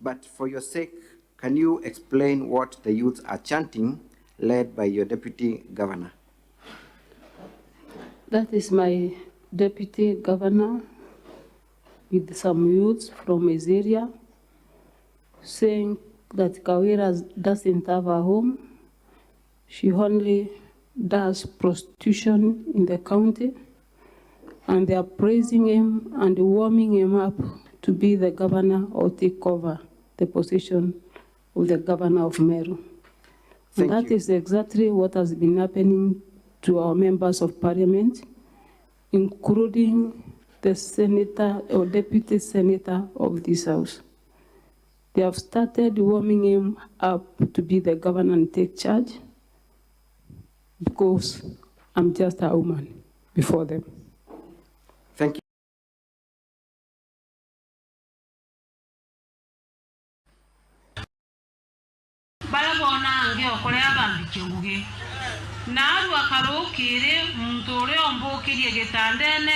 But for your sake, can you explain what the youths are chanting, led by your deputy governor? That is my deputy governor with some youths from his area saying that Kawira doesn't have a home. She only does prostitution in the county, and they are praising him and warming him up to be the governor or take over the position of the governor of Meru. And that is exactly what has been happening to our members of parliament, including the senator or deputy senator of this house. They have started warming him up to be the governor and take charge because I'm just a woman before them. Thank you. Balabona ange okolea bambi kyonguge. Naru akarukire mtore ombo kirye getandene.